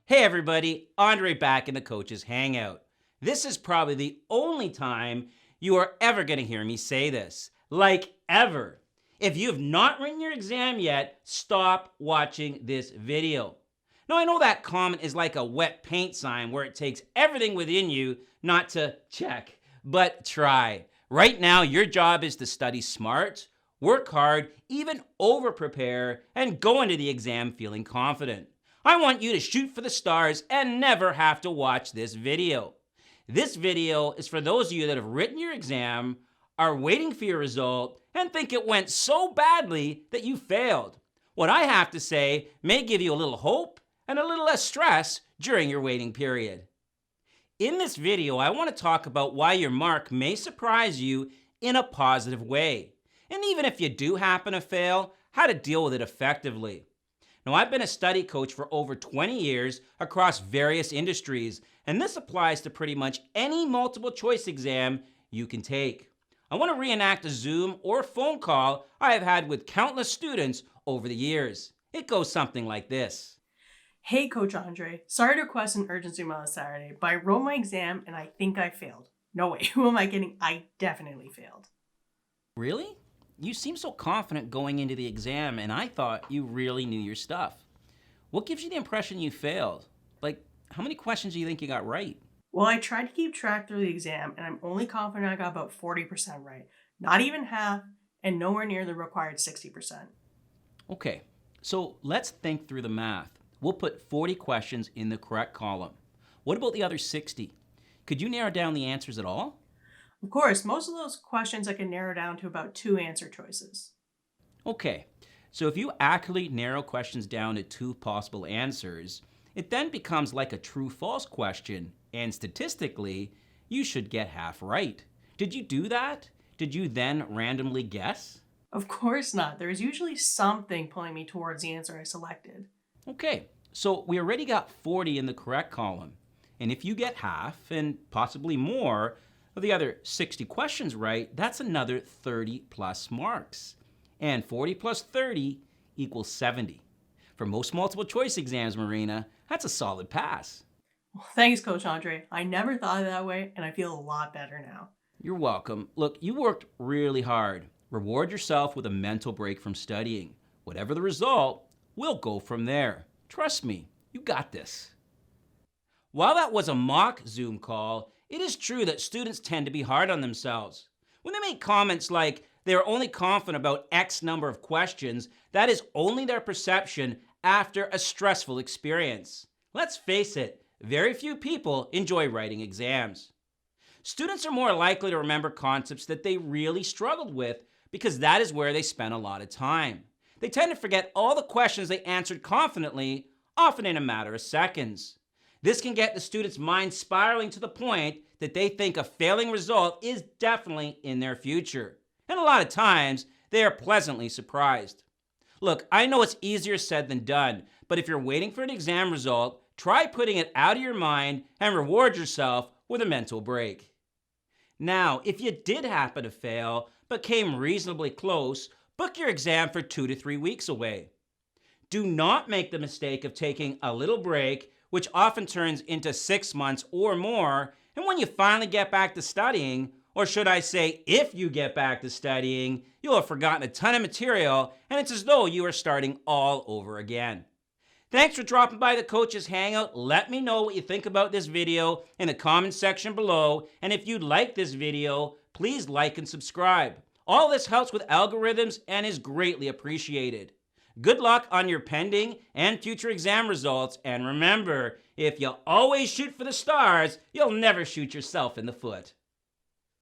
Hey everybody, Andre back in the Coach's Hangout. This is probably the only time you are ever going to hear me say this. Like ever. If you have not written your exam yet, stop watching this video. Now I know that comment is like a wet paint sign where it takes everything within you not to check, but try. Right now your job is to study smart, work hard, even over-prepare, and go into the exam feeling confident. I want you to shoot for the stars and never have to watch this video. This video is for those of you that have written your exam, are waiting for your result, and think it went so badly that you failed. What I have to say may give you a little hope and a little less stress during your waiting period. In this video, I want to talk about why your mark may surprise you in a positive way. And even if you do happen to fail, how to deal with it effectively. Now, I've been a study coach for over 20 years across various industries, and this applies to pretty much any multiple choice exam you can take. I want to reenact a Zoom or phone call I have had with countless students over the years. It goes something like this. Hey, Coach Andre. Sorry to request an urgent Zoom on Saturday, but I wrote my exam and I think I failed. No way, who am I kidding? I definitely failed. Really? You seem so confident going into the exam, and I thought you really knew your stuff. What gives you the impression you failed? Like, how many questions do you think you got right? Well, I tried to keep track through the exam, and I'm only confident I got about 40% right. Not even half, and nowhere near the required 60%. Okay, so let's think through the math. We'll put 40 questions in the correct column. What about the other 60? Could you narrow down the answers at all? Of course, most of those questions I can narrow down to about 2 answer choices. Okay, so if you accurately narrow questions down to 2 possible answers, it then becomes like a true-false question, and statistically, you should get half right. Did you do that? Did you then randomly guess? Of course not. There is usually something pulling me towards the answer I selected. Okay, so we already got 40 in the correct column, and if you get half, and possibly more, of the other 60 questions right, that's another 30 plus marks. And 40 plus 30 equals 70. For most multiple choice exams, Marina, that's a solid pass. Well, thanks, Coach Andre. I never thought of it that way, and I feel a lot better now. You're welcome. Look, you worked really hard. Reward yourself with a mental break from studying. Whatever the result, we'll go from there. Trust me, you got this. While that was a mock Zoom call, it is true that students tend to be hard on themselves. When they make comments like they are only confident about X number of questions, that is only their perception after a stressful experience. Let's face it, very few people enjoy writing exams. Students are more likely to remember concepts that they really struggled with because that is where they spent a lot of time. They tend to forget all the questions they answered confidently, often in a matter of seconds. This can get the student's mind spiraling to the point that they think a failing result is definitely in their future. And a lot of times, they are pleasantly surprised. Look, I know it's easier said than done, but if you're waiting for an exam result, try putting it out of your mind and reward yourself with a mental break. Now, if you did happen to fail, but came reasonably close, book your exam for 2 to 3 weeks away. Do not make the mistake of taking a little break, which often turns into 6 months or more, and when you finally get back to studying, or should I say, if you get back to studying, you'll have forgotten a ton of material, and it's as though you are starting all over again. Thanks for dropping by the Coach's Hangout. Let me know what you think about this video in the comments section below, and if you like this video, please like and subscribe. All this helps with algorithms and is greatly appreciated. Good luck on your pending and future exam results, and remember, if you always shoot for the stars, you'll never shoot yourself in the foot.